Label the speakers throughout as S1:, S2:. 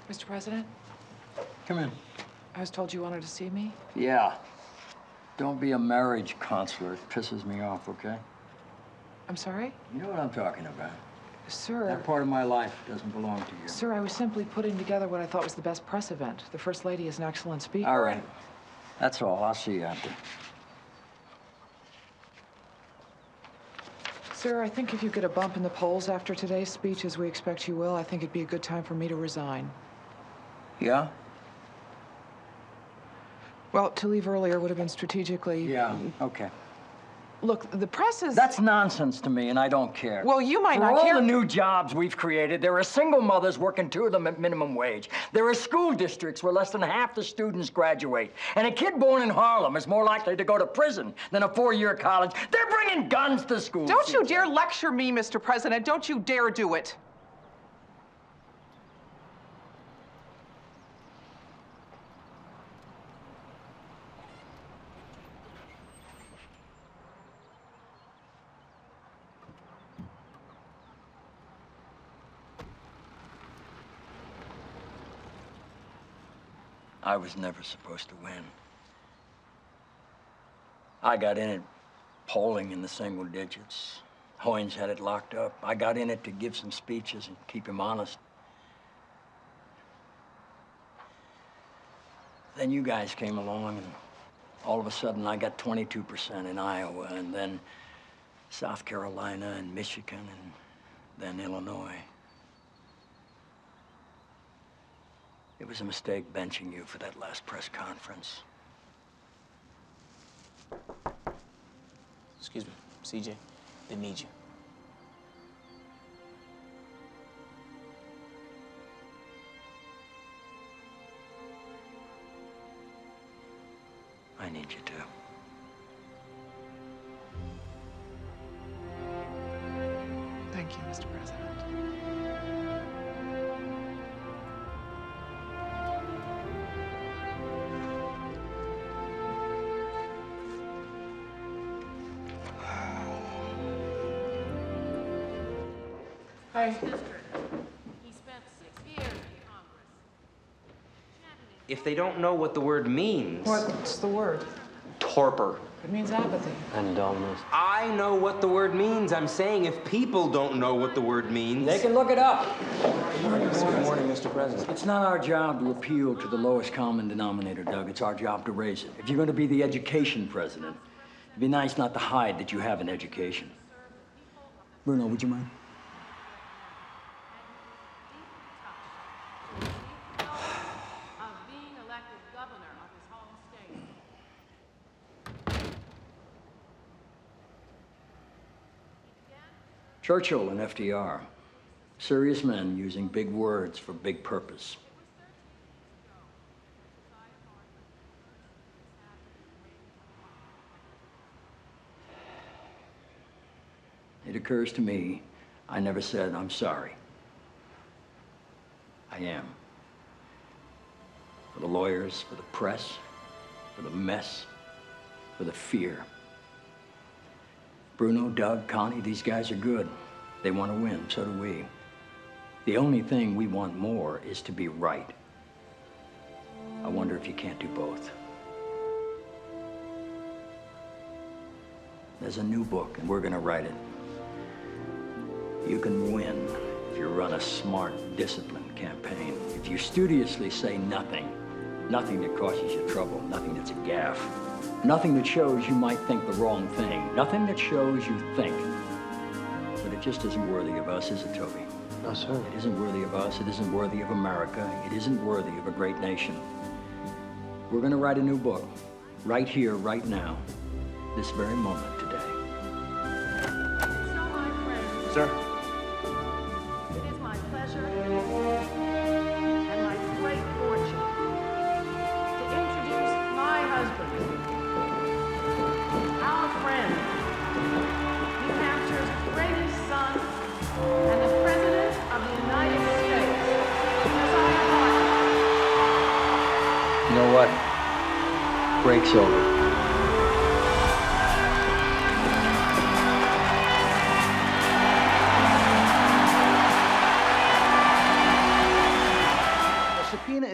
S1: Mr. President,
S2: Come in.
S1: I was told you wanted to see me.
S2: Yeah. Don't be a marriage counselor. It pisses me off, okay?
S1: I'm sorry?
S2: You know what I'm talking about.
S1: Sir.
S2: That part of my life doesn't belong to you.
S1: Sir, I was simply putting together what I thought was the best press event. The First Lady is an excellent speaker.
S2: All right. That's all. I'll see you after.
S1: Sir, I think if you get a bump in the polls after today's speech, as we expect you will, I think it'd be a good time for me to resign.
S2: Yeah?
S1: Well, to leave earlier would have been strategically...
S2: Yeah, okay.
S1: Look, the press is...
S2: That's nonsense to me, and I don't care.
S1: Well, you might not
S2: For
S1: care...
S2: all the new jobs we've created, there are single mothers working 2 of them at minimum wage. There are school districts where less than half the students graduate. And a kid born in Harlem is more likely to go to prison than a 4-year college. They're bringing guns to school.
S1: Don't you dare lecture me, Mr. President. Don't you dare do it.
S2: I was never supposed to win. I got in it polling in the single digits. Hoynes had it locked up. I got in it to give some speeches and keep him honest. Then you guys came along, and all of a sudden I got 22% in Iowa, and then South Carolina and Michigan, and then Illinois. It was a mistake benching you for that last press conference.
S3: Excuse me, CJ, they need you.
S2: I need you too.
S1: Thank you, Mr. President. Hi.
S4: He spent 6 years in Congress.
S5: If they don't know what the word means...
S1: What's the word?
S5: Torpor.
S1: It means apathy.
S2: And dullness.
S5: I know what the word means. I'm saying if people don't know what the word means...
S2: They can look it up.
S3: Good morning, Mr. President.
S2: It's not our job to appeal to the lowest common denominator, Doug. It's our job to raise it. If you're going to be the education president, it'd be nice not to hide that you have an education. Bruno, would you mind?
S4: Of being elected governor of his home state.
S2: Churchill and FDR, serious men using big words for big purpose. It occurs to me, I never said I'm sorry. I am. For the lawyers, for the press, for the mess, for the fear. Bruno, Doug, Connie, these guys are good. They want to win, so do we. The only thing we want more is to be right. I wonder if you can't do both. There's a new book, and we're gonna write it. You can win if you run a smart, disciplined campaign. If you studiously say nothing, nothing that causes you trouble, nothing that's a gaffe, nothing that shows you might think the wrong thing, nothing that shows you think. But it just isn't worthy of us, is it, Toby?
S3: No, sir.
S2: It isn't worthy of us, it isn't worthy of America, it isn't worthy of a great nation. We're gonna write a new book, right here, right now, this very moment today.
S4: So, my friends,
S3: Sir?
S4: it is my pleasure and my great fortune to introduce my husband, our friend, New Hampshire's greatest son, and the President of the United States, President Bartlet.
S2: You know what? Break's over.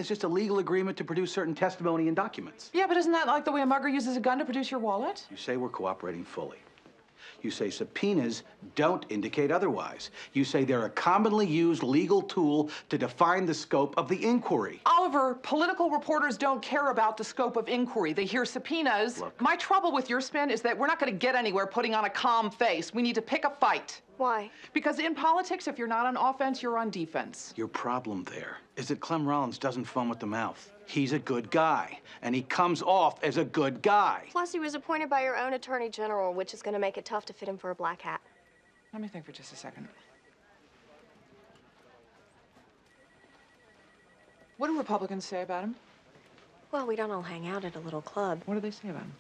S6: is just a legal agreement to produce certain testimony and documents.
S1: Yeah, but isn't that like the way a mugger uses a gun to produce your wallet?
S6: You say we're cooperating fully. You say subpoenas don't indicate otherwise. You say they're a commonly used legal tool to define the scope of the inquiry.
S1: Oliver, political reporters don't care about the scope of inquiry. They hear subpoenas.
S6: Look.
S1: My trouble with your spin is that we're not going to get anywhere putting on a calm face. We need to pick a fight.
S7: Why?
S1: Because in politics, if you're not on offense, you're on defense.
S6: Your problem there is that Clem Rollins doesn't foam at the mouth. He's a good guy, and he comes off as a good guy.
S7: Plus, he was appointed by your own attorney general, which is going to make it tough to fit him for a black hat.
S1: Let me think for just a second. What do Republicans say about him?
S7: Well, we don't all hang out at a little club.
S1: What do they say about him?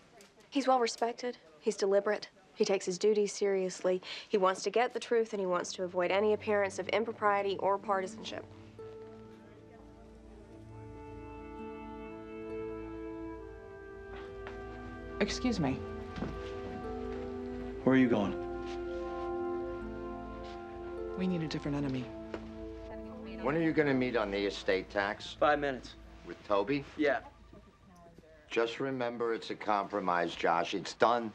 S7: He's well respected. He's deliberate. He takes his duties seriously. He wants to get the truth, and he wants to avoid any appearance of impropriety or partisanship.
S1: Excuse me.
S6: Where are you going?
S1: We need a different enemy.
S8: When are you gonna meet on the estate tax?
S3: 5 minutes.
S8: With Toby?
S3: Yeah.
S8: Just remember, it's a compromise, Josh. It's done.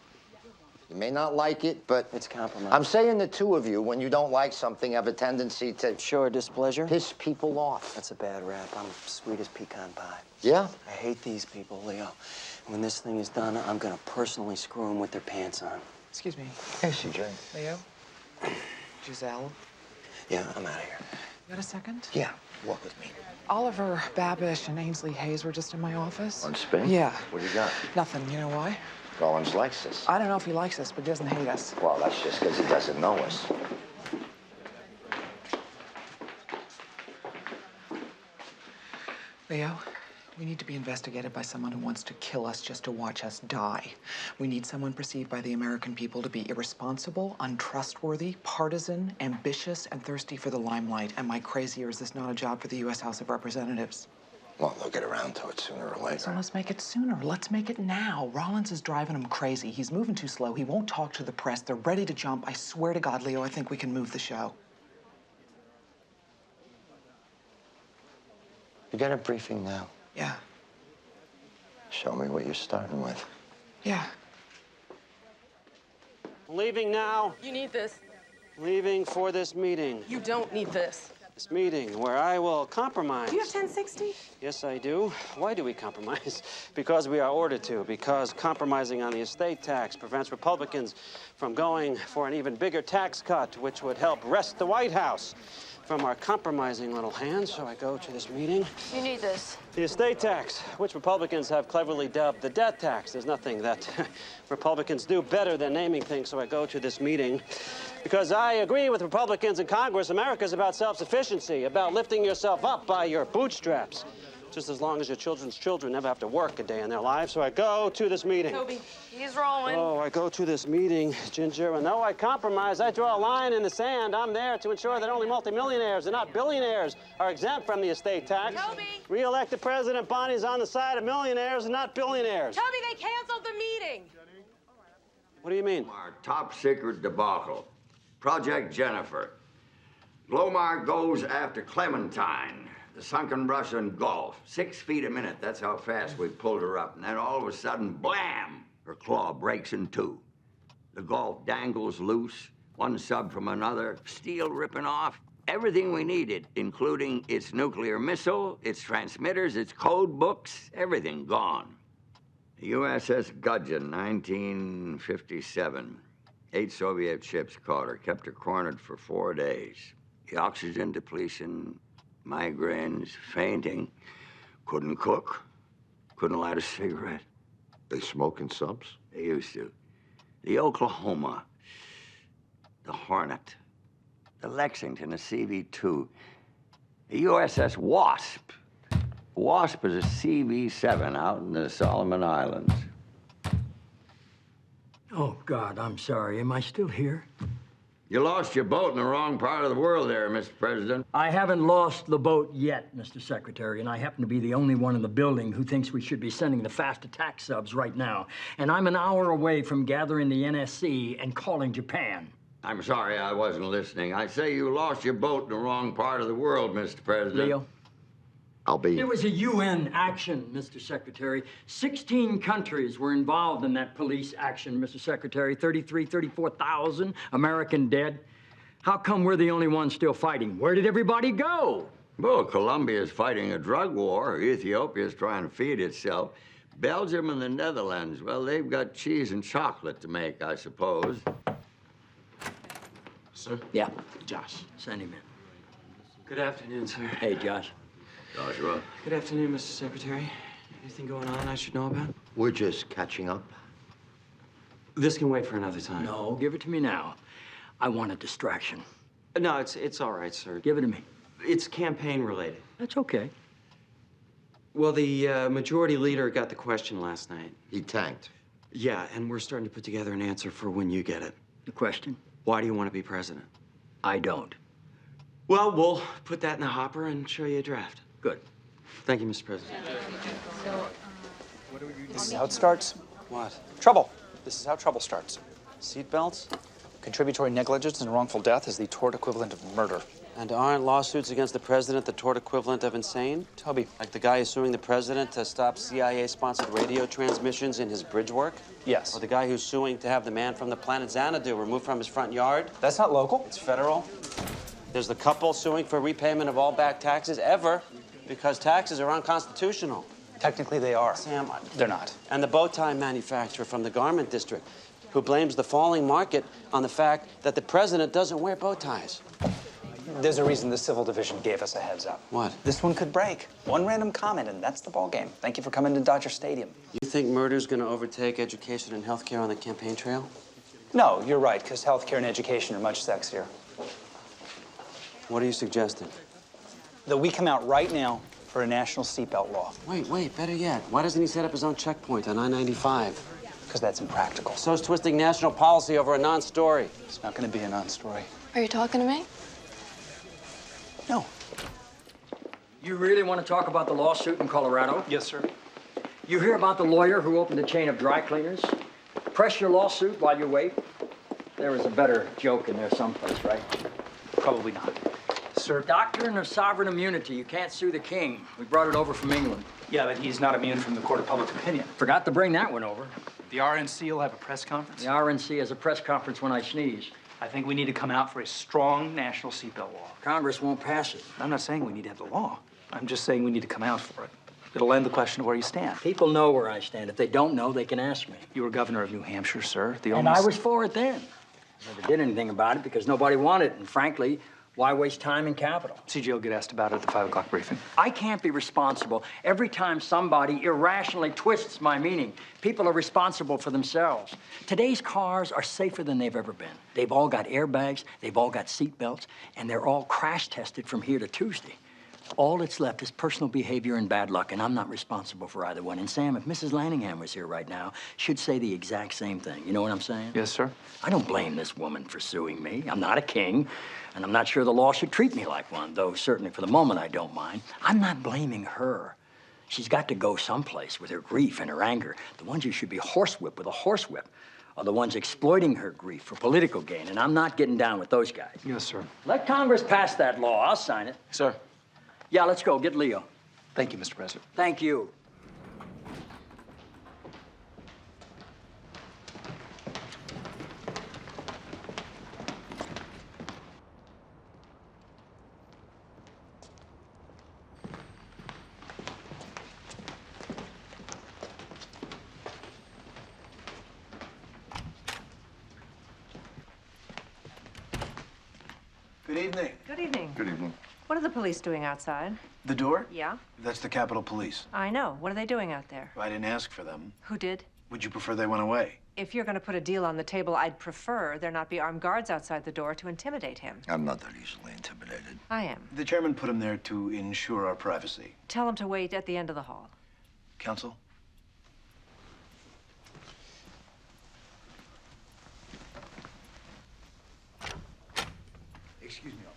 S8: You may not like it, but...
S3: It's a compromise.
S8: I'm saying the two of you, when you don't like something, have a tendency to...
S3: Show displeasure?
S8: piss people off.
S3: That's a bad rap. I'm sweet as pecan pie.
S8: Yeah?
S3: I hate these people, Leo. When this thing is done, I'm gonna personally screw them with their pants on.
S1: Excuse me.
S8: Hey, CJ.
S1: Leo? Giselle?
S3: Yeah, I'm out of here.
S1: You got a second?
S8: Yeah, walk with me.
S1: Oliver Babish and Ainsley Hayes were just in my office.
S8: On Spain?
S1: Yeah.
S8: What do you got?
S1: Nothing. You know why?
S8: Rollins likes us.
S1: I don't know if he likes us, but he doesn't hate us.
S8: Well, that's just because he doesn't know us.
S1: Leo, we need to be investigated by someone who wants to kill us just to watch us die. We need someone perceived by the American people to be irresponsible, untrustworthy, partisan, ambitious, and thirsty for the limelight. Am I crazy, or is this not a job for the U.S. House of Representatives?
S8: Well, they'll get around to it sooner or later.
S1: So let's make it sooner. Let's make it now. Rollins is driving him crazy. He's moving too slow. He won't talk to the press. They're ready to jump. I swear to God, Leo, I think we can move the show.
S8: You get a briefing now.
S1: Yeah.
S8: Show me what you're starting with.
S1: Yeah.
S9: Leaving now.
S4: You need this.
S9: Leaving for this meeting.
S4: You don't need this.
S9: This meeting where I will compromise.
S4: Do you have 1060?
S9: Yes, I do. Why do we compromise? Because we are ordered to. Because compromising on the estate tax prevents Republicans from going for an even bigger tax cut, which would help wrest the White House from our compromising little hands. So I go to this meeting.
S7: You need this.
S9: The estate tax, which Republicans have cleverly dubbed the death tax. There's nothing that Republicans do better than naming things, so I go to this meeting because I agree with Republicans in Congress. America's about self-sufficiency, about lifting yourself up by your bootstraps, just as long as your children's children never have to work a day in their lives. So I go to this meeting.
S4: Toby, he's rolling.
S9: Oh, I go to this meeting, Ginger, and though I compromise, I draw a line in the sand. I'm there to ensure that only multimillionaires and not billionaires are exempt from the estate tax.
S4: Toby!
S9: Re-elected President Bonnie's on the side of millionaires and not billionaires.
S4: Toby, they canceled the meeting.
S9: What do you mean?
S10: Our top secret debacle. Project Jennifer. Glomar goes after Clementine, the sunken Russian Gulf. 6 feet a minute, that's how fast we pulled her up. And then all of a sudden, blam, her claw breaks in two. The Gulf dangles loose, one sub from another, steel ripping off. Everything we needed, including its nuclear missile, its transmitters, its code books, everything gone. The USS Gudgeon, 1957. 8 Soviet ships caught her, kept her cornered for 4 days. The oxygen depletion, migraines, fainting. Couldn't cook, couldn't light a cigarette.
S8: They smoke in subs?
S10: They used to. The Oklahoma, the Hornet, the Lexington, the CV-2, the USS Wasp. Wasp is a CV-7 out in the Solomon Islands.
S2: Oh, God, I'm sorry. Am I still here?
S10: You lost your boat in the wrong part of the world there, Mr. President.
S2: I haven't lost the boat yet, Mr. Secretary, and I happen to be the only one in the building who thinks we should be sending the fast attack subs right now. And I'm an hour away from gathering the NSC and calling Japan.
S10: I'm sorry I wasn't listening. I say you lost your boat in the wrong part of the world, Mr. President.
S2: Leo,
S8: I'll be...
S2: It was a UN action, Mr. Secretary. 16 countries were involved in that police action, Mr. Secretary. 34,000 American dead. How come we're the only ones still fighting? Where did everybody go?
S10: Well, Colombia's fighting a drug war. Ethiopia's trying to feed itself. Belgium and the Netherlands, well, they've got cheese and chocolate to make, I suppose.
S5: Sir?
S2: Yeah.
S5: Josh.
S2: Send him in.
S5: Good afternoon, sir.
S2: Hey, Josh.
S10: Joshua.
S5: Good afternoon, Mr. Secretary. Anything going on I should know about?
S8: We're just catching up.
S5: This can wait for another time.
S2: No, give it to me now. I want a distraction.
S5: No, it's all right, sir.
S2: Give it to me.
S5: It's campaign related.
S2: That's okay.
S5: Well, the majority leader got the question last night.
S8: He tanked.
S5: Yeah, and we're starting to put together an answer for when you get it.
S2: The question?
S5: Why do you want to be president?
S2: I don't.
S5: Well, we'll put that in the hopper and show you a draft.
S2: Good.
S5: Thank you, Mr. President.
S11: This is how it starts.
S5: What?
S11: Trouble. This is how trouble starts.
S5: Seatbelts?
S11: Contributory negligence and wrongful death is the tort equivalent of murder.
S9: And aren't lawsuits against the president the tort equivalent of insane?
S11: Toby.
S9: Like the guy who's suing the president to stop CIA-sponsored radio transmissions in his bridge work?
S11: Yes.
S9: Or the guy who's suing to have the man from the planet Xanadu removed from his front yard?
S11: That's not local.
S9: It's federal. There's the couple suing for repayment of all back taxes ever because taxes are unconstitutional.
S11: Technically, they are.
S9: Sam,
S11: They're not.
S9: And the bow tie manufacturer from the garment district who blames the falling market on the fact that the president doesn't wear bow ties.
S11: There's a reason the civil division gave us a heads up.
S9: What?
S11: This one could break. One random comment, and that's the ball game. Thank you for coming to Dodger Stadium.
S9: You think murder's going to overtake education and healthcare on the campaign trail?
S11: No, you're right, because healthcare and education are much sexier.
S9: What are you suggesting?
S11: That we come out right now for a national seatbelt law.
S9: Wait, better yet. Why doesn't he set up his own checkpoint on I-95?
S11: Because that's impractical.
S9: So's twisting national policy over a non-story.
S11: It's not going to be a non-story.
S7: Are you talking to me?
S11: No.
S2: You really want to talk about the lawsuit in Colorado?
S11: Yes, sir.
S2: You hear about the lawyer who opened a chain of dry cleaners? Press your lawsuit while you wait. There was a better joke in there someplace, right?
S11: Probably not. Sir.
S2: Doctrine of sovereign immunity. You can't sue the king. We brought it over from England.
S11: Yeah, but he's not immune from the court of public opinion.
S2: Forgot to bring that one over.
S11: The RNC will have a press conference.
S2: The RNC has a press conference when I sneeze.
S11: I think we need to come out for a strong national seatbelt law.
S2: Congress won't pass it.
S11: I'm not saying we need to have the law. I'm just saying we need to come out for it. It'll end the question of where you stand.
S2: People know where I stand. If they don't know, they can ask me.
S11: You were governor of New Hampshire, sir.
S2: And I was for it then. Never did anything about it because nobody wanted it. And frankly, why waste time and capital?
S11: CJ will get asked about it at the 5 o'clock briefing.
S2: I can't be responsible every time somebody irrationally twists my meaning. People are responsible for themselves. Today's cars are safer than they've ever been. They've all got airbags, they've all got seat belts, and they're all crash tested from here to Tuesday. All that's left is personal behavior and bad luck, and I'm not responsible for either one. And Sam, if Mrs. Lanningham was here right now, she'd say the exact same thing. You know what I'm saying?
S11: Yes, sir.
S2: I don't blame this woman for suing me. I'm not a king, and I'm not sure the law should treat me like one, though certainly for the moment I don't mind. I'm not blaming her. She's got to go someplace with her grief and her anger. The ones who should be horsewhipped with a horsewhip are the ones exploiting her grief for political gain, and I'm not getting down with those guys.
S11: Yes, sir.
S2: Let Congress pass that law. I'll sign it.
S11: Sir.
S2: Yeah, let's go. Get Leo.
S11: Thank you, Mr. President.
S2: Thank you.
S12: Good evening.
S13: Good evening.
S12: Good evening.
S13: What are the police doing outside?
S12: The door?
S13: Yeah?
S12: That's the Capitol Police.
S13: I know. What are they doing out there?
S12: I didn't ask for them.
S13: Who did?
S12: Would you prefer they went away?
S13: If you're going to put a deal on the table, I'd prefer there not be armed guards outside the door to intimidate him.
S10: I'm not that easily intimidated.
S13: I am.
S12: The chairman put him there to ensure our privacy.
S13: Tell him to wait at the end of the hall.
S12: Counsel? Excuse me, officer.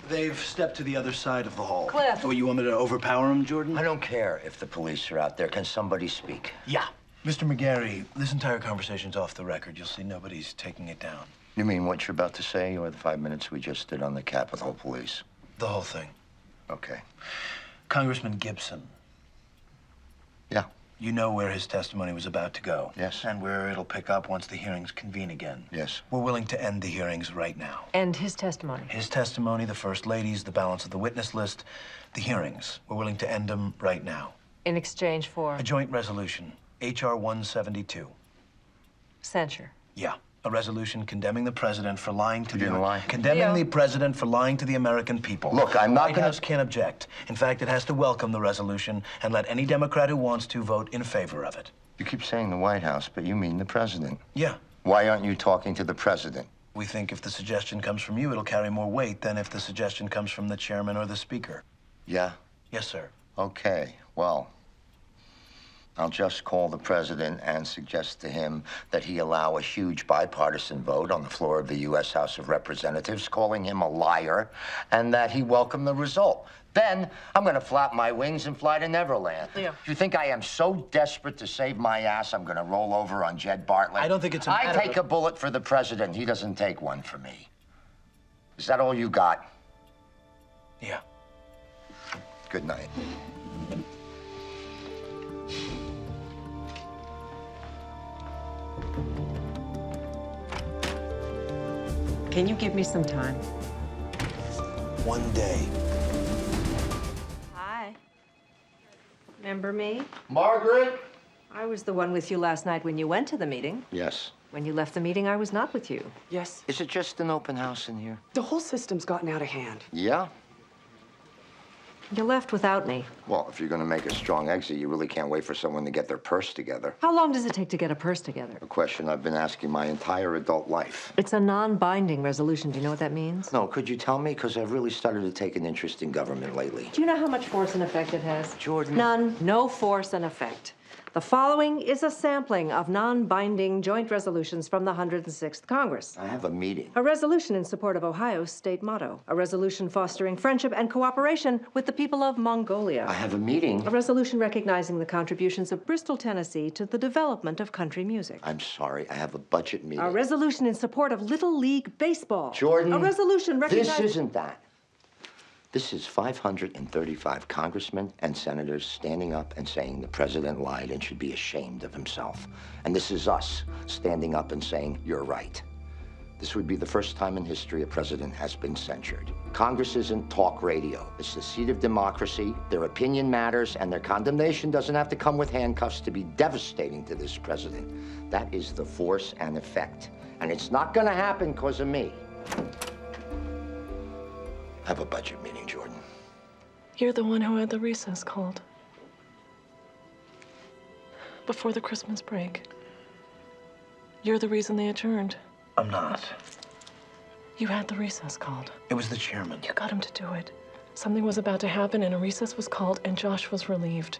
S12: They've stepped to the other side of the hall.
S13: Cliff.
S12: Oh, you want me to overpower him, Jordan?
S8: I don't care if the police are out there. Can somebody speak?
S12: Yeah. Mr. McGarry, this entire conversation's off the record. You'll see nobody's taking it down.
S8: You mean what you're about to say, or the 5 minutes we just did on the Capitol Police?
S12: The whole thing.
S8: Okay.
S12: Congressman Gibson.
S8: Yeah.
S12: You know where his testimony was about to go.
S8: Yes.
S12: And where it'll pick up once the hearings convene again.
S8: Yes.
S12: We're willing to end the hearings right now.
S13: And his testimony?
S12: His testimony, the First Lady's, the balance of the witness list, the hearings. We're willing to end them right now.
S13: In exchange for?
S12: A joint resolution, H.R. 172.
S13: Censure.
S12: Yeah. A resolution condemning the president for lying to
S8: lie.
S12: Condemning the president for lying to the American people.
S8: Look, I'm not
S12: The White House can't object. In fact, it has to welcome the resolution and let any Democrat who wants to vote in favor of it.
S8: You keep saying the White House, but you mean the president.
S12: Yeah.
S8: Why aren't you talking to the president?
S12: We think if the suggestion comes from you, it'll carry more weight than if the suggestion comes from the chairman or the speaker.
S8: Yeah?
S12: Yes, sir.
S8: Okay, well, I'll just call the president and suggest to him that he allow a huge bipartisan vote on the floor of the U.S. House of Representatives, calling him a liar, and that he welcome the result. Then I'm going to flap my wings and fly to Neverland.
S13: Leo.
S8: You think I am so desperate to save my ass I'm going to roll over on Jed Bartlet?
S12: I don't think it's a
S8: I
S12: matter
S8: take
S12: of...
S8: a bullet for the president. He doesn't take one for me. Is that all you got?
S12: Yeah.
S8: Good night.
S13: Can you give me some time?
S12: One day.
S13: Hi. Remember me?
S8: Margaret?
S13: I was the one with you last night when you went to the meeting.
S8: Yes.
S13: When you left the meeting, I was not with you.
S3: Yes.
S8: Is it just an open house in here?
S3: The whole system's gotten out of hand.
S8: Yeah?
S13: You left without me.
S8: Well, if you're going to make a strong exit, you really can't wait for someone to get their purse together.
S13: How long does it take to get a purse together?
S8: A question I've been asking my entire adult life.
S13: It's a non-binding resolution. Do you know what that means?
S8: No, could you tell me? Because I've really started to take an interest in government lately.
S13: Do you know how much force and effect it has?
S8: Jordan.
S13: None. No force and effect. The following is a sampling of non-binding joint resolutions from the 106th Congress.
S8: I have a meeting.
S13: A resolution in support of Ohio's state motto. A resolution fostering friendship and cooperation with the people of Mongolia.
S8: I have a meeting.
S13: A resolution recognizing the contributions of Bristol, Tennessee to the development of country music.
S8: I'm sorry, I have a budget meeting.
S13: A resolution in support of Little League Baseball.
S8: Jordan.
S13: A resolution recognizing...
S8: This isn't that. This is 535 congressmen and senators standing up and saying the president lied and should be ashamed of himself. And this is us standing up and saying, you're right. This would be the first time in history a president has been censured. Congress isn't talk radio. It's the seat of democracy. Their opinion matters, and their condemnation doesn't have to come with handcuffs to be devastating to this president. That is the force and effect. And it's not gonna happen because of me. Have a budget meeting, Jordan.
S14: You're the one who had the recess called. Before the Christmas break. You're the reason they adjourned.
S12: I'm not.
S14: You had the recess called.
S12: It was the chairman.
S14: You got him to do it. Something was about to happen and a recess was called and Josh was relieved.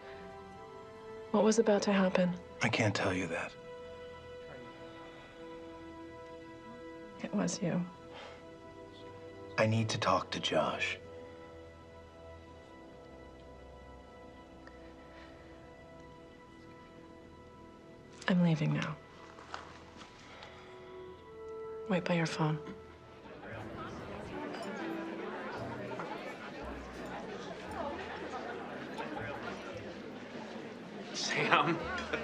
S14: What was about to happen?
S12: I can't tell you that.
S14: It was you.
S12: I need to talk to Josh.
S14: I'm leaving now. Wait by your phone.
S11: Sam,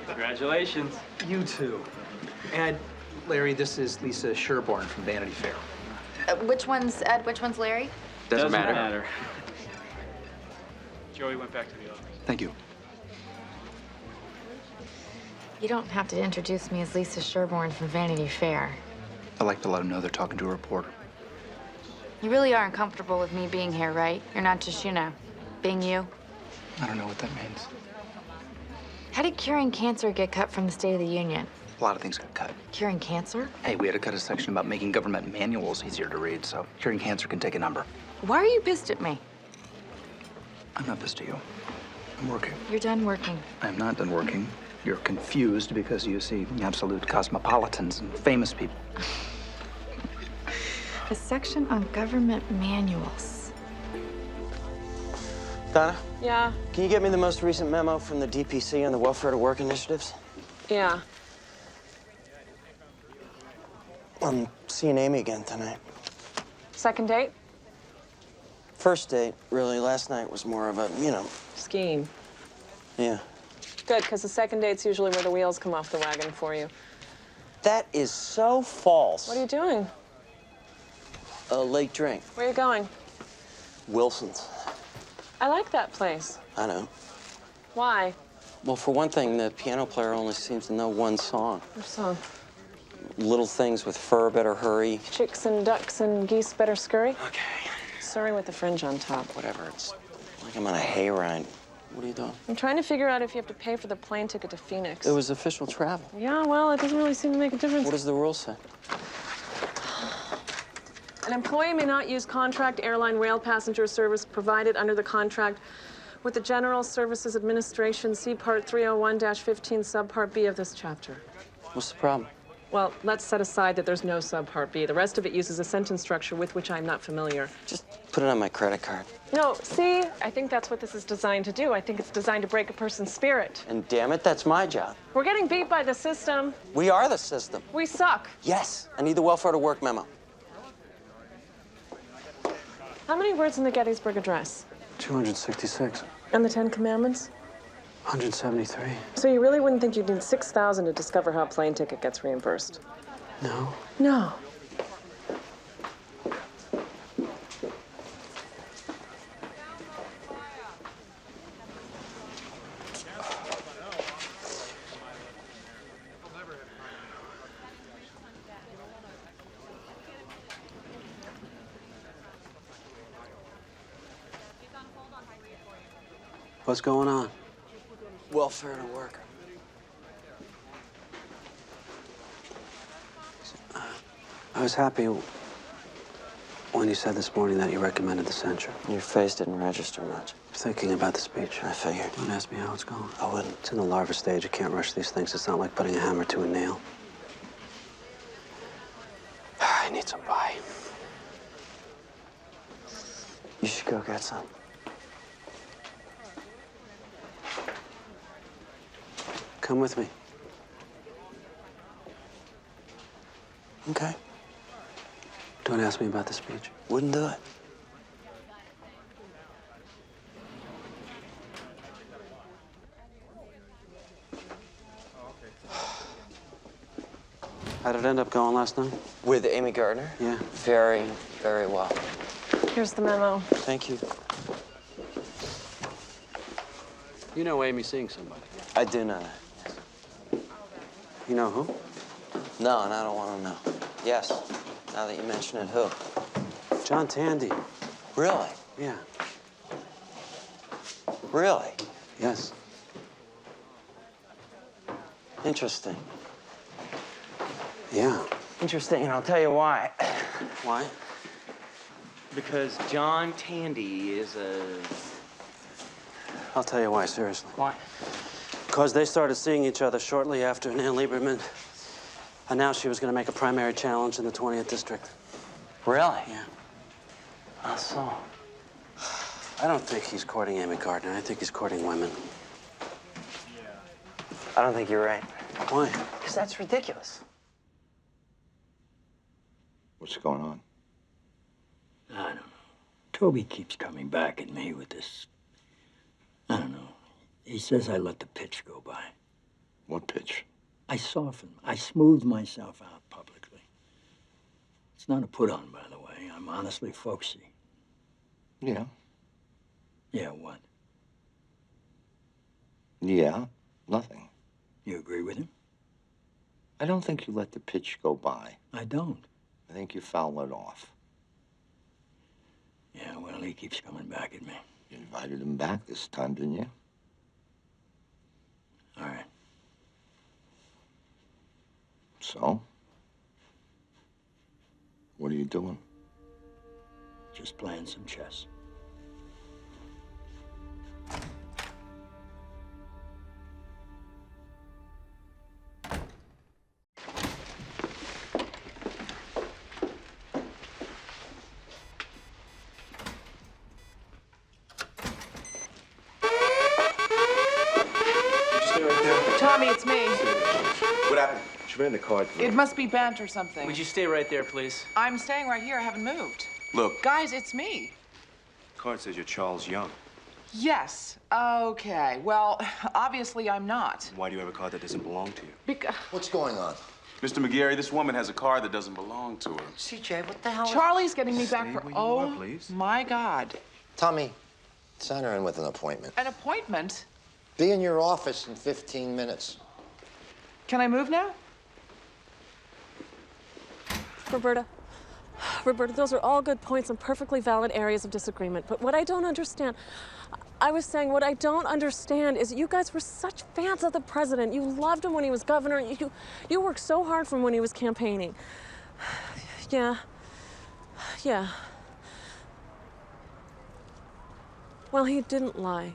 S11: congratulations.
S15: You too. Ed, Larry, this is Lisa Sherborne from Vanity Fair.
S16: Which one's Ed? Which one's Larry?
S11: Doesn't matter. Joey went back to the office.
S15: Thank you.
S16: You don't have to introduce me as Lisa Sherborne from Vanity Fair.
S15: I like to let them know they're talking to a reporter.
S16: You really aren't comfortable with me being here, right? You're not just, being you?
S15: I don't know what that means.
S16: How did curing cancer get cut from the State of the Union?
S15: A lot of things got cut.
S16: Curing cancer?
S15: Hey, we had to cut a section about making government manuals easier to read, so curing cancer can take a number.
S16: Why are you pissed at me?
S15: I'm not pissed at you. I'm working.
S16: You're done working.
S15: I'm not done working. You're confused because you see absolute cosmopolitans and famous people.
S16: A section on government manuals.
S3: Donna?
S14: Yeah?
S3: Can you get me the most recent memo from the DPC on the Welfare to Work initiatives?
S14: Yeah.
S3: I'm seeing Amy again tonight.
S14: Second date?
S3: First date, really. Last night was more of a,
S14: Scheme.
S3: Yeah.
S14: Good, because the second date's usually where the wheels come off the wagon for you.
S3: That is so false.
S14: What are you doing?
S3: A late drink.
S14: Where are you going?
S3: Wilson's.
S14: I like that place.
S3: I know.
S14: Why?
S3: Well, for one thing, the piano player only seems to know one song.
S14: Which song?
S3: Little Things with Fur Better Hurry.
S14: Chicks and ducks and geese better scurry?
S3: Okay.
S14: Sorry with the fringe on top.
S3: Whatever. It's like I'm on a hayride. What are you doing?
S14: I'm trying to figure out if you have to pay for the plane ticket to Phoenix.
S3: It was official travel.
S14: Yeah, well, it doesn't really seem to make a difference.
S3: What does the rule say?
S14: An employee may not use contract airline rail passenger service provided under the contract with the General Services Administration, see Part 301-15, Subpart B of this chapter.
S3: What's the problem?
S14: Well, let's set aside that there's no Subpart B. The rest of it uses a sentence structure with which I'm not familiar.
S3: Just put it on my credit card.
S14: No, see? I think that's what this is designed to do. I think it's designed to break a person's spirit.
S3: And damn it, that's my job.
S14: We're getting beat by the system.
S3: We are the system.
S14: We suck.
S3: Yes. I need the welfare to work memo.
S14: How many words in the Gettysburg Address?
S3: 266.
S14: And the Ten Commandments?
S3: 173.
S14: So you really wouldn't think you'd need 6,000 to discover how a plane ticket gets reimbursed?
S3: No.
S14: No.
S3: What's going on? Welfare to work. I was happy when you said this morning that you recommended the censure. Your face didn't register much. Thinking about the speech. I figured. Don't ask me how it's going. I wouldn't. It's in the larva stage. You can't rush these things. It's not like putting a hammer to a nail. I need some pie. You should go get some. Come with me. Okay. Don't ask me about the speech. Wouldn't do it. How did it end up going last night? With Amy Gardner? Yeah. Very, very well.
S14: Here's the memo.
S3: Thank you. You know Amy's seeing somebody. I do know that. You know who? No, and I don't want to know. Yes, now that you mention it, who? John Tandy. Really? Yeah. Really? Yes. Interesting. Yeah. Interesting, and I'll tell you why. Why? Because John Tandy is a... I'll tell you why, seriously. Why? Because they started seeing each other shortly after Nan Lieberman announced she was going to make a primary challenge in the 20th district. Really? Yeah. How so? I don't think he's courting Amy Gardner. I think he's courting women. I don't think you're right. Why? Because that's ridiculous.
S2: What's going on? I don't know. Toby keeps coming back at me with this. I don't know. He says I let the pitch go by.
S8: What pitch?
S2: I soften. I smooth myself out publicly. It's not a put-on, by the way. I'm honestly folksy.
S8: Yeah.
S2: Yeah, what?
S8: Yeah, nothing.
S2: You agree with him?
S8: I don't think you let the pitch go by.
S2: I don't.
S8: I think you foul it off.
S2: Yeah, well, he keeps coming back at me.
S8: You invited him back this time, didn't you?
S2: All right.
S8: So? What are you doing?
S2: Just playing some chess.
S14: Tommy, it's me.
S17: What happened? Schmidt, the card.
S1: It must be bent or something.
S11: Would you stay right there, please?
S1: I'm staying right here. I haven't moved.
S17: Look.
S1: Guys, it's me.
S17: Card says you're Charles Young.
S1: Yes. Okay. Well, obviously I'm not.
S17: Why do you have a car that doesn't belong to you?
S8: What's going on?
S18: Mr. McGarry, this woman has a car that doesn't belong to her.
S8: CJ, what the hell?
S1: Charlie's getting me back for.
S17: where you
S1: Oh
S17: are, please.
S1: my God.
S8: Tommy, send her in with an appointment.
S1: An appointment?
S8: Be in your office in 15 minutes.
S1: Can I move now?
S14: Roberta, those are all good points and perfectly valid areas of disagreement. But what I don't understand, what I don't understand is you guys were such fans of the president. You loved him when he was governor. You worked so hard for him when he was campaigning. Yeah. Well, he didn't lie.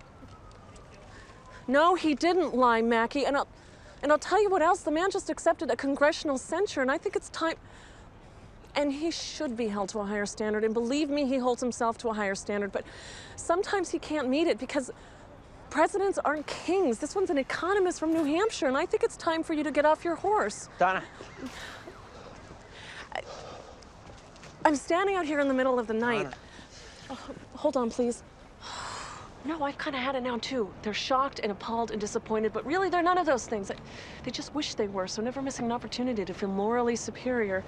S14: No, he didn't lie, Mackie. And I'll tell you what else. The man just accepted a congressional censure, and I think it's time. And he should be held to a higher standard. And believe me, he holds himself to a higher standard. But sometimes he can't meet it because presidents aren't kings. This one's an economist from New Hampshire, and I think it's time for you to get off your horse.
S3: Donna.
S14: I'm standing out here in the middle of the night. Oh, hold on, please. No, I've kind of had it now, too. They're shocked and appalled and disappointed, but really, they're none of those things. They just wish they were, so never missing an opportunity to feel morally superior.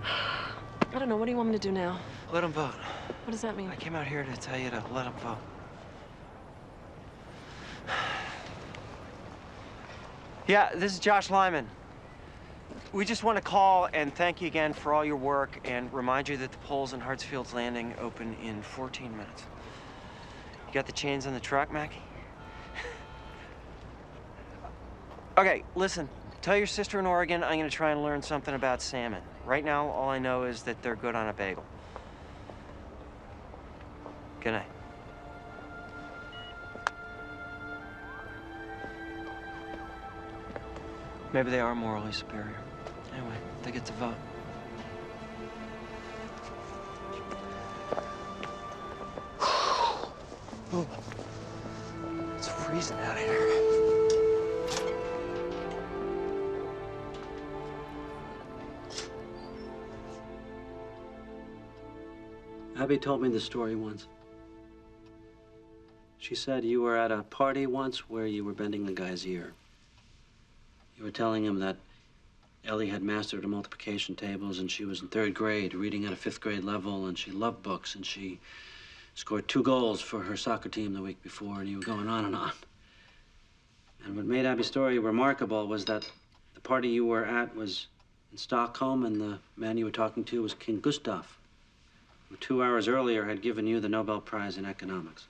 S14: I don't know. What do you want me to do now?
S3: Let him vote.
S14: What does that mean?
S3: I came out here to tell you to let him vote. Yeah, this is Josh Lyman. We just want to call and thank you again for all your work and remind you that the polls in Hartsfield's Landing open in 14 minutes. You got the chains on the truck, Mackie? Okay, listen. Tell your sister in Oregon I'm going to try and learn something about salmon. Right now, all I know is that they're good on a bagel. Good night. Maybe they are morally superior. Anyway, they get to vote. Ooh. It's freezing out here.
S9: Abby told me the story once. She said you were at a party once where you were bending the guy's ear. You were telling him that Ellie had mastered the multiplication tables and she was in 3rd grade, reading at a 5th grade level, and she loved books, and she scored 2 goals for her soccer team the week before, and you were going on and on. And what made Abby's story remarkable was that the party you were at was in Stockholm, and the man you were talking to was King Gustav, who 2 hours earlier had given you the Nobel Prize in economics.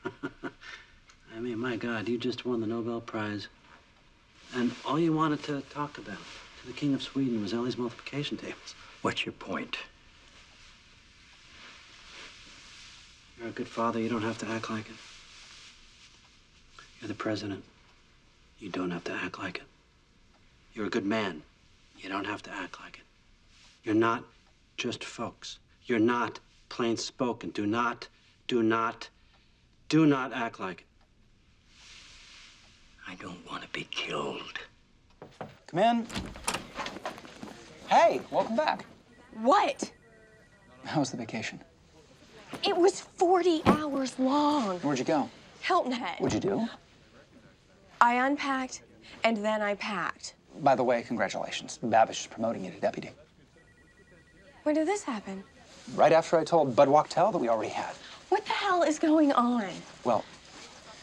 S9: I mean, my God, you just won the Nobel Prize. And all you wanted to talk about to the King of Sweden was Ellie's multiplication tables.
S2: What's your point?
S9: You're a good father. You don't have to act like it. You're the president. You don't have to act like it. You're a good man. You don't have to act like it. You're not just folks. You're not plain spoken. Do not act like it.
S2: I don't want to be killed.
S15: Come in. Hey, welcome back.
S7: What?
S15: How was the vacation?
S7: It was 40 hours long.
S15: Where'd you go?
S7: Hilton Head.
S15: What'd you do?
S7: I unpacked, and then I packed.
S15: By the way, congratulations. Babish is promoting you to deputy.
S7: When did this happen?
S15: Right after I told Bud Wachtel that we already had.
S7: What the hell is going on?
S15: Well,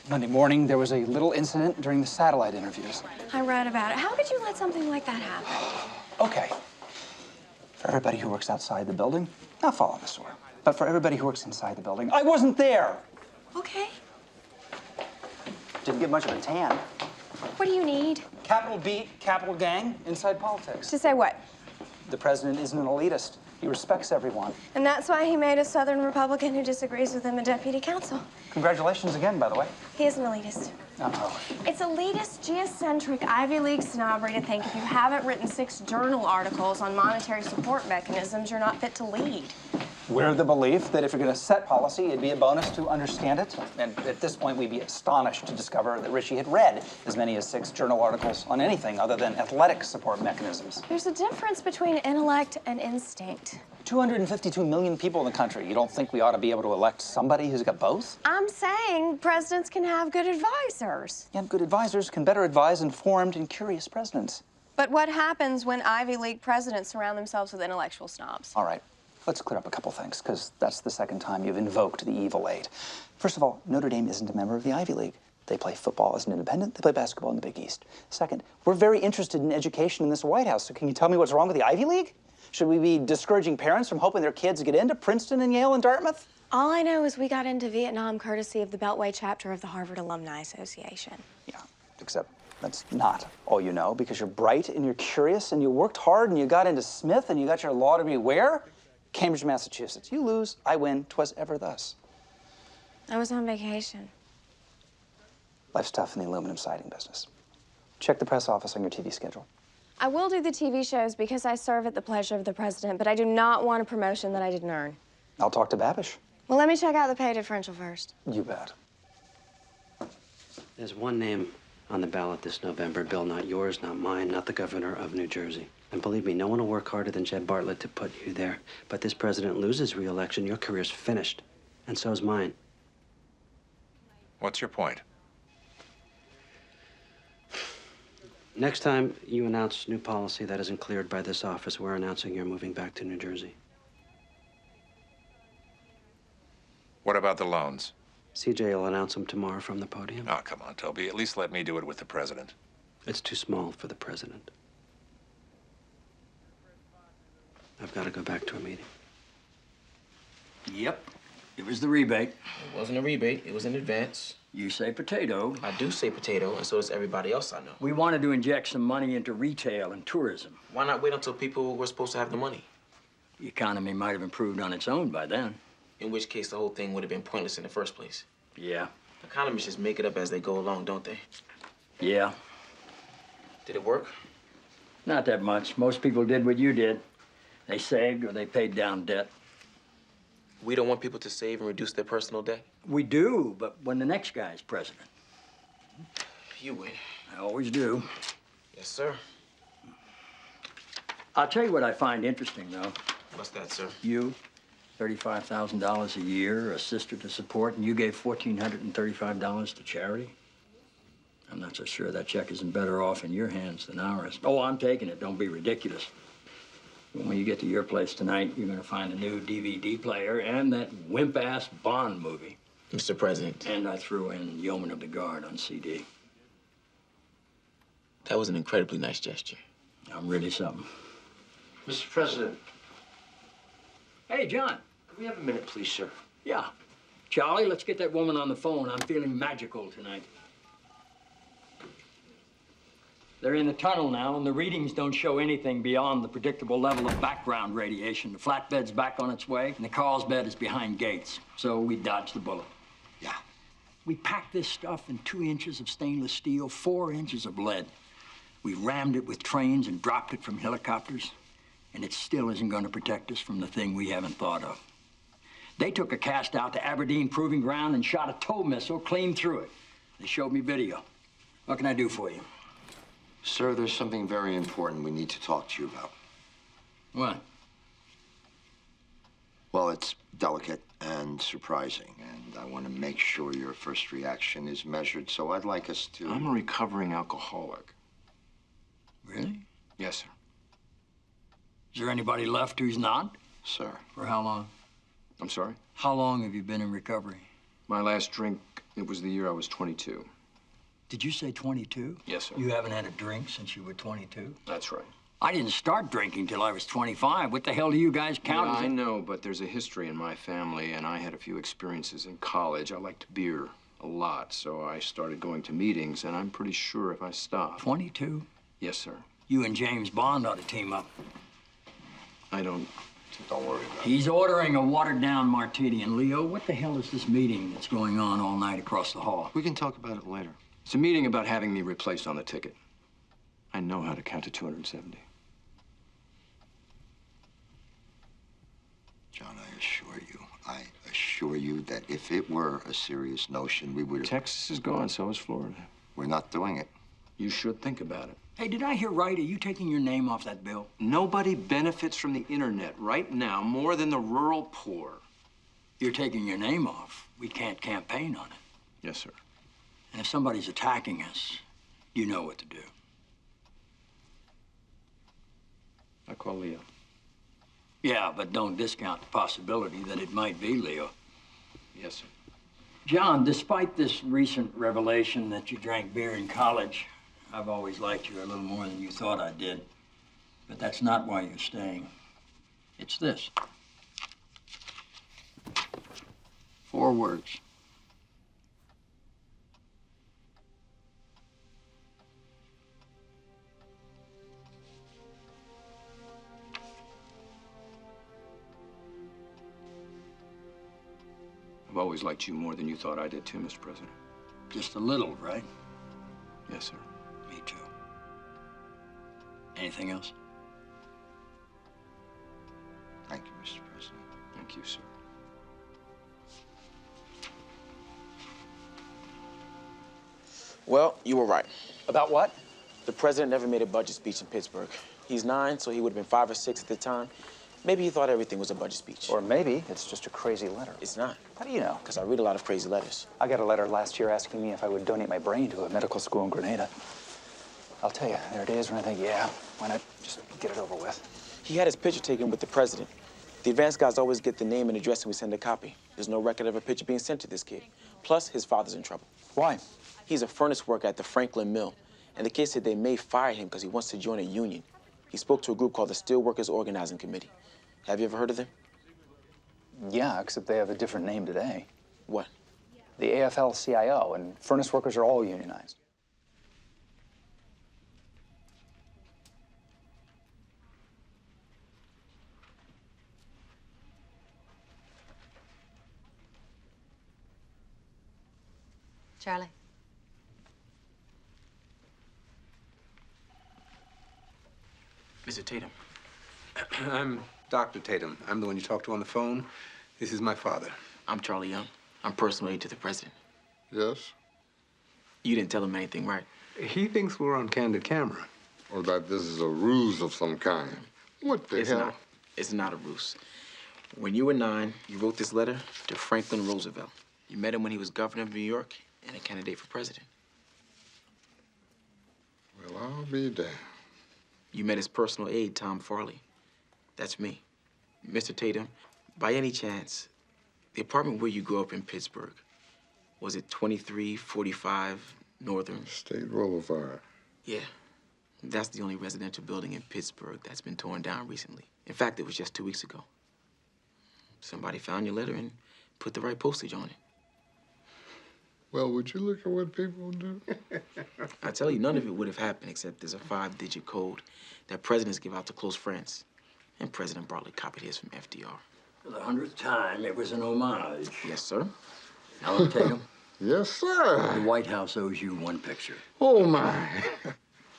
S15: Monday morning, there was a little incident during the satellite interviews.
S7: I read about it. How could you let something like that happen?
S15: Okay. For everybody who works outside the building, not following the sword. But for everybody who works inside the building, I wasn't there.
S7: Okay.
S15: Didn't get much of a tan.
S7: What do you need?
S15: Capital B, capital gang, inside politics.
S7: To say what?
S15: The president isn't an elitist. He respects everyone.
S7: And that's why he made a Southern Republican who disagrees with him a deputy counsel.
S15: Congratulations again, by the way.
S7: He is an elitist.
S15: Uh-oh.
S7: It's elitist, geocentric, Ivy League snobbery to think if you haven't written 6 journal articles on monetary support mechanisms, you're not fit to lead.
S15: We're of the belief that if you're going to set policy, it'd be a bonus to understand it. And at this point, we'd be astonished to discover that Richie had read as many as 6 journal articles on anything other than athletic support mechanisms.
S7: There's a difference between intellect and instinct.
S15: 252 million people in the country. You don't think we ought to be able to elect somebody who's got both?
S7: I'm saying presidents can have good advisors.
S15: Yeah, good advisors can better advise informed and curious presidents.
S7: But what happens when Ivy League presidents surround themselves with intellectual snobs?
S15: All right, let's clear up a couple things, because that's the second time you've invoked the evil eight. First of all, Notre Dame isn't a member of the Ivy League. They play football as an independent. They play basketball in the Big East. Second, we're very interested in education in this White House, so can you tell me what's wrong with the Ivy League? Should we be discouraging parents from hoping their kids get into Princeton and Yale and Dartmouth?
S7: All I know is we got into Vietnam courtesy of the Beltway chapter of the Harvard Alumni Association.
S15: Yeah, except that's not all you know, because you're bright and you're curious and you worked hard and you got into Smith and you got your law degree where? Cambridge, Massachusetts. You lose, I win, 'twas ever thus.
S7: I was on vacation.
S15: Life's tough in the aluminum siding business. Check the press office on your TV schedule.
S7: I will do the TV shows because I serve at the pleasure of the president, but I do not want a promotion that I didn't earn.
S15: I'll talk to Babish.
S7: Well, let me check out the pay differential first.
S15: You bet.
S9: There's one name on the ballot this November, Bill, not yours, not mine, not the governor of New Jersey. And believe me, no one will work harder than Jed Bartlet to put you there. But this president loses re-election, your career's finished. And so's mine.
S19: What's your point?
S9: Next time you announce new policy that isn't cleared by this office, we're announcing you're moving back to New Jersey.
S19: What about the loans?
S9: CJ will announce them tomorrow from the podium.
S19: Oh, come on, Toby. At least let me do it with the president.
S9: It's too small for the president. I've got to go back to a meeting.
S2: Yep. It was the rebate.
S20: It wasn't a rebate. It was an advance.
S2: You say potato.
S20: I do say potato, and so does everybody else I know.
S2: We wanted to inject some money into retail and tourism.
S20: Why not wait until people were supposed to have the money?
S2: The economy might have improved on its own by then.
S20: In which case, the whole thing would have been pointless in the first place.
S2: Yeah.
S20: Economists just make it up as they go along, don't they?
S2: Yeah.
S20: Did it work?
S2: Not that much. Most people did what you did. They saved or they paid down debt.
S20: We don't want people to save and reduce their personal debt?
S2: We do, but when the next guy's president.
S20: You win.
S2: I always do.
S20: Yes, sir.
S2: I'll tell you what I find interesting, though.
S20: What's that, sir?
S2: You, $35,000 a year, a sister to support, and you gave $1,435 to charity? I'm not so sure that check isn't better off in your hands than ours. Oh, I'm taking it. Don't be ridiculous. When you get to your place tonight, you're going to find a new DVD player and that wimp-ass Bond movie.
S20: Mr. President.
S2: And I threw in Yeoman of the Guard on CD.
S20: That was an incredibly nice gesture.
S2: I'm really something.
S5: Mr. President.
S2: Hey, John.
S5: Could we have a minute, please, sir?
S2: Yeah. Charlie, let's get that woman on the phone. I'm feeling magical tonight. They're in the tunnel now, and the readings don't show anything beyond the predictable level of background radiation. The flatbed's back on its way, and the Carlsbad is behind gates. So we dodged the bullet. Yeah. We packed this stuff in 2 inches of stainless steel, 4 inches of lead. We rammed it with trains and dropped it from helicopters, and it still isn't going to protect us from the thing we haven't thought of. They took a cast out to Aberdeen Proving Ground and shot a tow missile clean through it. They showed me video. What can I do for you?
S8: Sir, there's something very important we need to talk to you about.
S2: What?
S8: Well, it's delicate and surprising, and I want to make sure your first reaction is measured, so I'd like us to...
S17: I'm a recovering alcoholic.
S2: Really?
S17: Yes, sir.
S2: Is there anybody left who's not?
S8: Sir.
S2: For how long?
S17: I'm sorry?
S2: How long have you been in recovery?
S17: My last drink, it was the year I was 22.
S2: Did you say 22?
S17: Yes, sir.
S2: You haven't had a drink since you were 22?
S17: That's right.
S2: I didn't start drinking till I was 25. What the hell do you guys count
S17: Yeah,
S2: as?
S17: I know, but there's a history in my family, and I had a few experiences in college. I liked beer a lot, so I started going to meetings, and I'm pretty sure if I stopped...
S2: 22?
S17: Yes, sir.
S2: You and James Bond ought to team up.
S17: Don't worry about it.
S2: He's ordering a watered-down martini. And Leo, what the hell is this meeting that's going on all night across the hall?
S17: We can talk about it later. It's a meeting about having me replaced on the ticket. I know how to count to 270.
S8: John, I assure you that if it were a serious notion, we would.
S17: Texas is gone, so is Florida.
S8: We're not doing it.
S17: You should think about it.
S2: Hey, did I hear right? Are you taking your name off that bill?
S17: Nobody benefits from the internet right now more than the rural poor.
S2: You're taking your name off. We can't campaign on it.
S17: Yes, sir.
S2: And if somebody's attacking us, you know what to do.
S17: I call Leo.
S2: Yeah, but don't discount the possibility that it might be Leo.
S17: Yes, sir.
S2: John, despite this recent revelation that you drank beer in college, I've always liked you a little more than you thought I did. But that's not why you're staying. It's this. 4 words.
S17: I've always liked you more than you thought I did, too, Mr. President.
S2: Just a little, right?
S17: Yes, sir.
S2: Me too. Anything else?
S8: Thank you, Mr. President.
S17: Thank you, sir.
S20: Well, you were right.
S15: About what?
S20: The president never made a budget speech in Pittsburgh. He's 9, so he would have been 5 or 6 at the time. Maybe he thought everything was a budget speech.
S15: Or maybe it's just a crazy letter.
S20: It's not.
S15: How do you know?
S20: Because I read a lot of crazy letters.
S15: I got a letter last year asking me if I would donate my brain to a medical school in Grenada. I'll tell you, there it is when I think, yeah, why not just get it over with?
S20: He had his picture taken with the president. The advance guys always get the name and address when we send a copy. There's no record of a picture being sent to this kid. Plus, his father's in trouble.
S15: Why?
S20: He's a furnace worker at the Franklin Mill, and the kid said they may fire him because he wants to join a union. He spoke to a group called the Steelworkers Organizing Committee. Have you ever heard of them?
S15: Yeah, except they have a different name today.
S20: What?
S15: The AFL-CIO, and furnace workers are all unionized.
S16: Charlie.
S20: Mr. Tatum.
S21: I'm Dr. Tatum. I'm the one you talked to on the phone. This is my father.
S20: I'm Charlie Young. I'm personal aide to the president.
S22: Yes?
S20: You didn't tell him anything, right?
S21: He thinks we're on candid camera.
S22: Or that this is a ruse of some kind. What the hell?
S20: Not. It's not a ruse. When you were 9, you wrote this letter to Franklin Roosevelt. You met him when he was governor of New York and a candidate for president.
S22: Well, I'll be damned.
S20: You met his personal aide, Tom Farley. That's me. Mr. Tatum, by any chance, the apartment where you grew up in Pittsburgh, was it 2345 Northern?
S22: State Boulevard.
S20: Yeah. That's the only residential building in Pittsburgh that's been torn down recently. In fact, it was just 2 weeks ago. Somebody found your letter and put the right postage on it.
S22: Well, would you look at what people do?
S20: I tell you, none of it would have happened except there's a 5-digit code that presidents give out to close friends. And President Bartlet copied his from FDR.
S2: For the 100th time, it was an homage.
S20: Yes, sir.
S2: Alan Tatum.
S22: Yes, sir.
S2: The White House owes you one picture.
S22: Oh, my.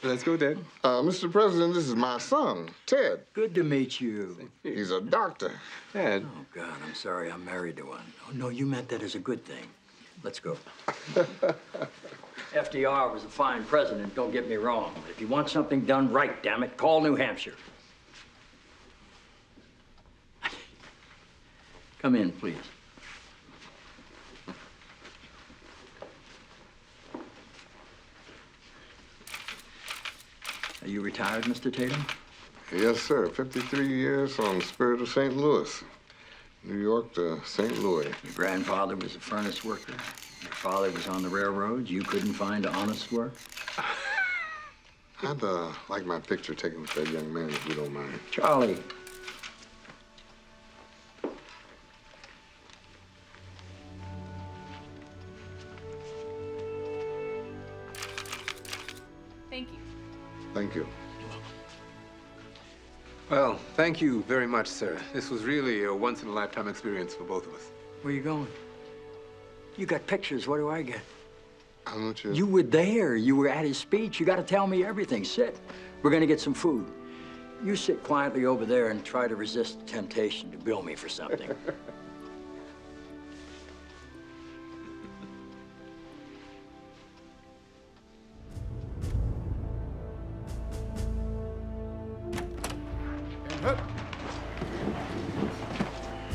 S21: Let's go, Dad.
S22: Mr. President, this is my son, Ted.
S2: Good to meet you.
S22: He's a doctor.
S21: Ted.
S2: Oh, God, I'm sorry I'm married to one. Oh, no, you meant that as a good thing. Let's go. FDR was a fine president, don't get me wrong. But if you want something done right, damn it, call New Hampshire. Come in, please. Are you retired, Mr. Tatum?
S22: Yes, sir. 53 years on Spirit of St. Louis. New York to St. Louis.
S2: Your grandfather was a furnace worker. Your father was on the railroad. You couldn't find honest work?
S22: I'd like my picture taken with that young man, if you don't mind.
S2: Charlie.
S14: Thank you.
S22: Thank you.
S21: Well, thank you very much, sir. This was really a once-in-a-lifetime experience for both of us.
S2: Where you going? You got pictures. What do I get?
S22: How much is...
S2: You were there. You were at his speech. You got to tell me everything. Sit. We're going to get some food. You sit quietly over there and try to resist the temptation to bill me for something.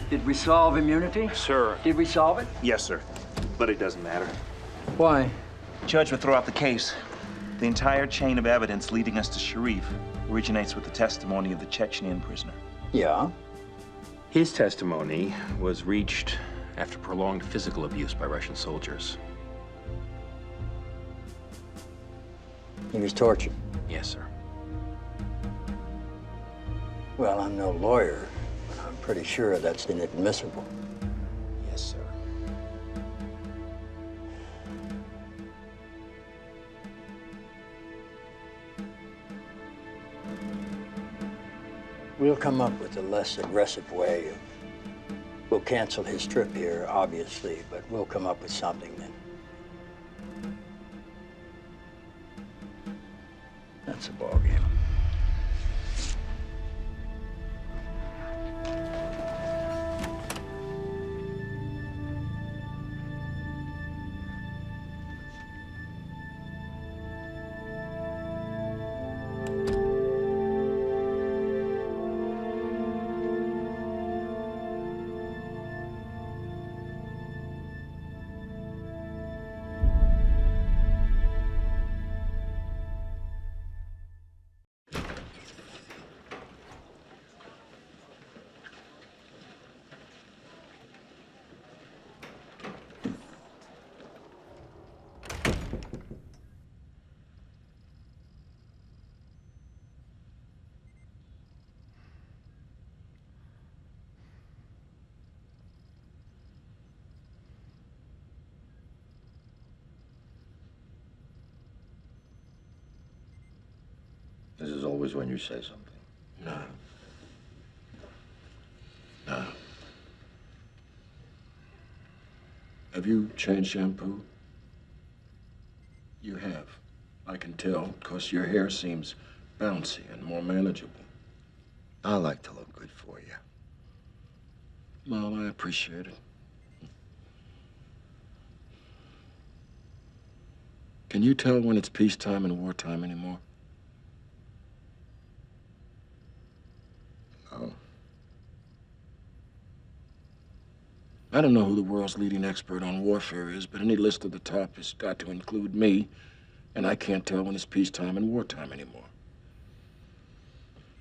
S2: Did we solve immunity?
S4: Sir.
S2: Did we solve it?
S4: Yes, sir. But it doesn't matter.
S2: Why?
S4: Judge would throw out the case. The entire chain of evidence leading us to Sharif originates with the testimony of the Chechenian prisoner.
S2: Yeah?
S21: His testimony was reached after prolonged physical abuse by Russian soldiers.
S2: He was tortured.
S21: Yes, sir.
S2: Well, I'm no lawyer, but I'm pretty sure that's inadmissible.
S21: Yes, sir.
S2: We'll come up with a less aggressive way. We'll cancel his trip here, obviously, but we'll come up with something then. That's a ballgame.
S8: This is always when you say something.
S17: No. No. Have you changed shampoo? You have. I can tell, because your hair seems bouncy and more manageable.
S8: I like to look good for you.
S17: Well, I appreciate it. Can you tell when it's peacetime and wartime anymore?
S8: No.
S17: I don't know who the world's leading expert on warfare is, but any list at the top has got to include me, and I can't tell when it's peacetime and wartime anymore.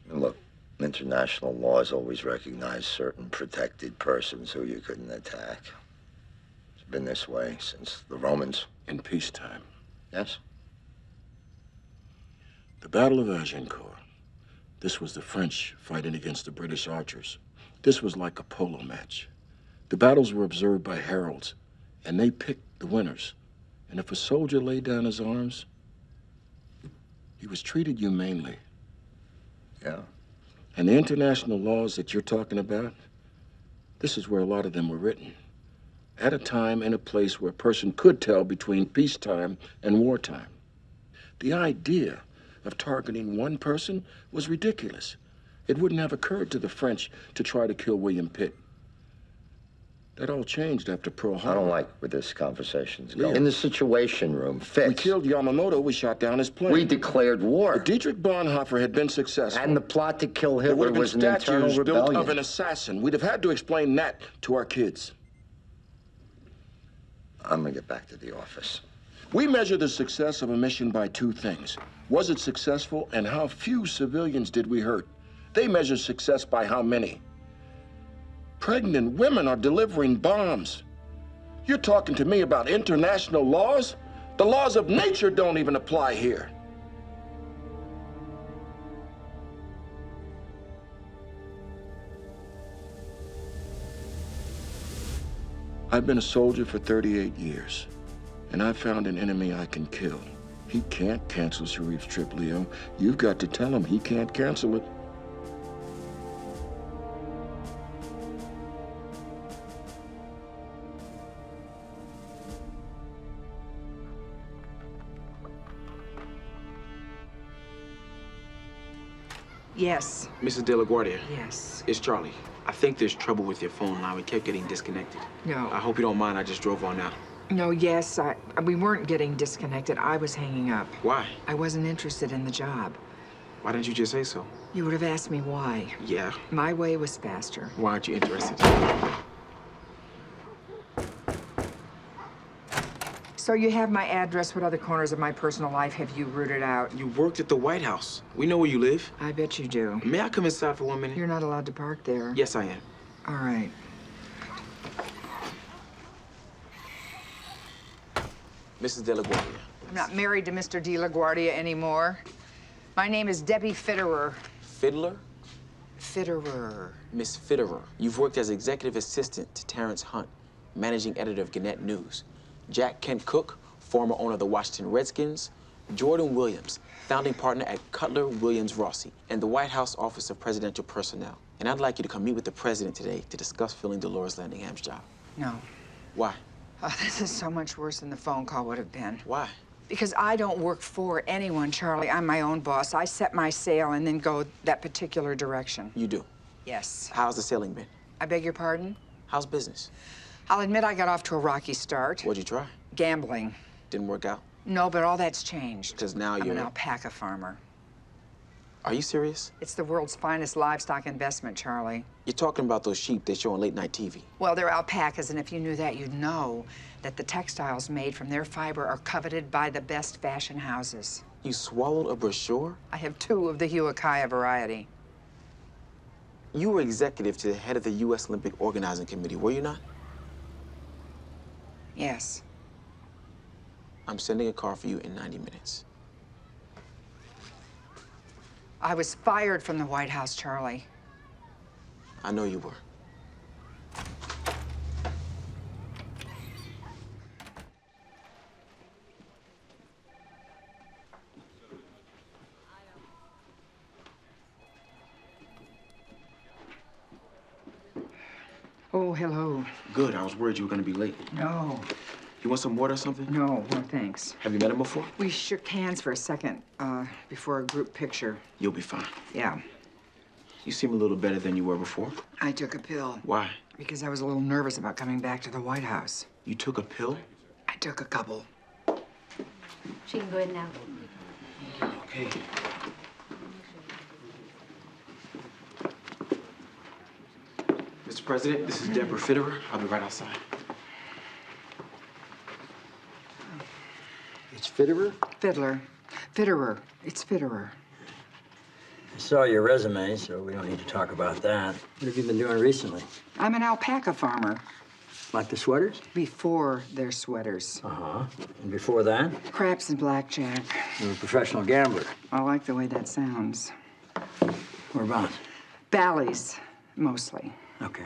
S8: Look, international laws always recognize certain protected persons who you couldn't attack. It's been this way since the Romans.
S17: In peacetime.
S8: Yes?
S17: The Battle of Agincourt. This was the French fighting against the British archers. This was like a polo match. The battles were observed by heralds, and they picked the winners. And if a soldier laid down his arms, he was treated humanely.
S8: Yeah.
S17: And the international laws that you're talking about, this is where a lot of them were written. At a time and a place where a person could tell between peacetime and wartime. The idea of targeting one person was ridiculous. It wouldn't have occurred to the French to try to kill William Pitt. That all changed after Pearl Harbor.
S8: I don't like where this conversation's going. In the Situation Room, Fitz.
S17: We killed Yamamoto, we shot down his plane.
S8: We declared war.
S17: If Dietrich Bonhoeffer had been successful.
S8: And the plot to kill
S17: Hitler
S8: Hitler was an internal
S17: built
S8: rebellion.
S17: of an assassin. We'd have had to explain that to our kids.
S8: I'm gonna get back to the office.
S17: We measure the success of a mission by two things. Was it successful, and how few civilians did we hurt? They measure success by how many. Pregnant women are delivering bombs. You're talking to me about international laws? The laws of nature don't even apply here. I've been a soldier for 38 years, and I found an enemy I can kill. He can't cancel Sharif's trip, Leo. You've got to tell him he can't cancel it.
S20: Yes. Mrs. De La Guardia.
S1: Yes.
S20: It's Charlie. I think there's trouble with your phone line. We kept getting disconnected.
S1: No.
S20: I hope you don't mind. I just drove on out.
S1: No, yes, we weren't getting disconnected. I was hanging up.
S20: Why?
S1: I wasn't interested in the job.
S20: Why didn't you just say so?
S1: You would have asked me why.
S20: Yeah.
S1: My way was faster.
S20: Why aren't you interested?
S1: So you have my address. What other corners of my personal life have you rooted out?
S20: You worked at the White House. We know where you live.
S1: I bet you do.
S20: May I come inside for 1 minute?
S1: You're not allowed to park there.
S20: Yes, I am.
S1: All right.
S20: Mrs. De La Guardia.
S1: I'm not married to Mr. De La Guardia anymore. My name is Debbie Fitterer.
S20: Fiddler?
S1: Fitterer.
S20: Miss Fitterer. You've worked as executive assistant to Terrence Hunt, managing editor of Gannett News. Jack Kent Cook, former owner of the Washington Redskins. Jordan Williams, founding partner at Cutler Williams Rossi, and the White House Office of Presidential Personnel. And I'd like you to come meet with the president today to discuss filling Dolores Landingham's job.
S1: No.
S20: Why?
S1: Oh, this is so much worse than the phone call would have been.
S20: Why?
S1: Because I don't work for anyone, Charlie. I'm my own boss. I set my sail and then go that particular direction.
S20: You do?
S1: Yes.
S20: How's the sailing been?
S1: I beg your pardon?
S20: How's business?
S1: I'll admit I got off to a rocky start.
S20: What'd you try?
S1: Gambling.
S20: Didn't work out?
S1: No, but all that's changed.
S20: Because now
S1: I'm
S20: you're...
S1: an alpaca farmer.
S20: Are you serious?
S1: It's the world's finest livestock investment, Charlie.
S20: You're talking about those sheep they show on late-night TV.
S1: Well, they're alpacas, and if you knew that, you'd know that the textiles made from their fiber are coveted by the best fashion houses.
S20: You swallowed a brochure?
S1: I have 2 of the Huacaya variety.
S20: You were executive to the head of the U.S. Olympic Organizing Committee, were you not?
S1: Yes.
S20: I'm sending a car for you in 90 minutes.
S1: I was fired from the White House, Charlie.
S20: I know you were.
S1: Oh, hello.
S20: Good. I was worried you were going to be late.
S1: No.
S20: You want some water or something?
S1: No, thanks.
S20: Have you met him before?
S1: We shook hands for a second, before a group picture.
S20: You'll be fine.
S1: Yeah.
S20: You seem a little better than you were before.
S1: I took a pill.
S20: Why?
S1: Because I was a little nervous about coming back to the White House.
S20: You took a pill?
S1: I took a couple.
S16: She can go in now.
S20: Okay. Mr. President, this is Deborah Fitterer. I'll be right outside.
S2: It's Fitterer?
S1: Fiddler. Fitterer. It's Fitterer.
S2: I saw your resume, so we don't need to talk about that. What have you been doing recently?
S1: I'm an alpaca farmer.
S2: Like the sweaters?
S1: Before they're sweaters.
S2: Uh-huh. And before that?
S1: Craps and blackjack.
S2: You were a professional gambler.
S1: I like the way that sounds.
S2: Whereabouts?
S1: Bally's, mostly.
S2: Okay.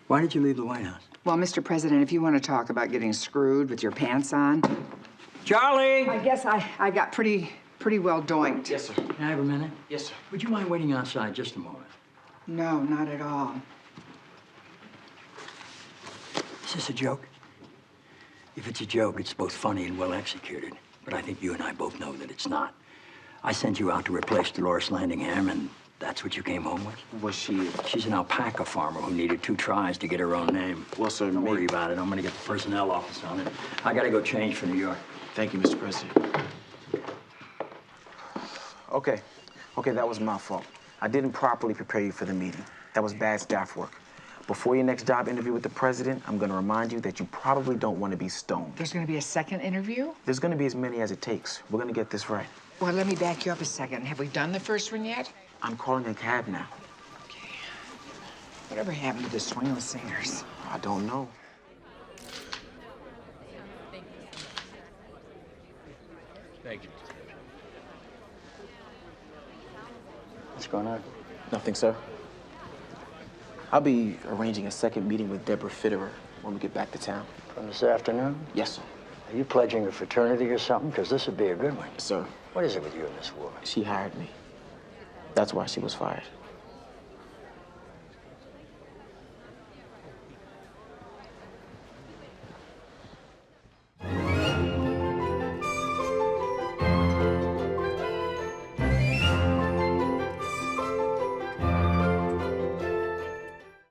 S2: Why did you leave the White House?
S1: Well, Mr. President, if you want to talk about getting screwed with your pants on...
S2: Charlie!
S1: I guess I got pretty well doinked.
S20: Yes, sir.
S2: Can I have a minute?
S20: Yes, sir.
S2: Would you mind waiting outside just a moment?
S1: No, not at all.
S2: Is this a joke? If it's a joke, it's both funny and well executed. But I think you and I both know that it's not. I sent you out to replace Dolores Landingham, and that's what you came home with?
S20: Was she?
S2: She's an alpaca farmer who needed 2 tries to get her own name.
S20: Well, sir,
S2: Don't worry about it. I'm gonna get the personnel office on it. I gotta go change for New York.
S20: Thank you, Mr. President. Okay, that was my fault. I didn't properly prepare you for the meeting. That was bad staff work. Before your next job interview with the president, I'm gonna remind you that you probably don't want to be stoned.
S1: There's going to be a second interview?
S20: There's gonna be as many as it takes. We're gonna get this right.
S1: Well, let me back you up a second. Have we done the first one yet?
S20: I'm calling a cab now.
S1: Okay. Whatever happened to the swingle singers?
S20: I don't know.
S2: Thank you. What's going on?
S20: Nothing, sir. I'll be arranging a second meeting with Deborah Fitterer when we get back to town.
S2: From this afternoon?
S20: Yes, sir.
S2: Are you pledging a fraternity or something? Because this would be a good one.
S20: Sir.
S2: What is it with you in this war?
S20: She hired me. That's why she was fired.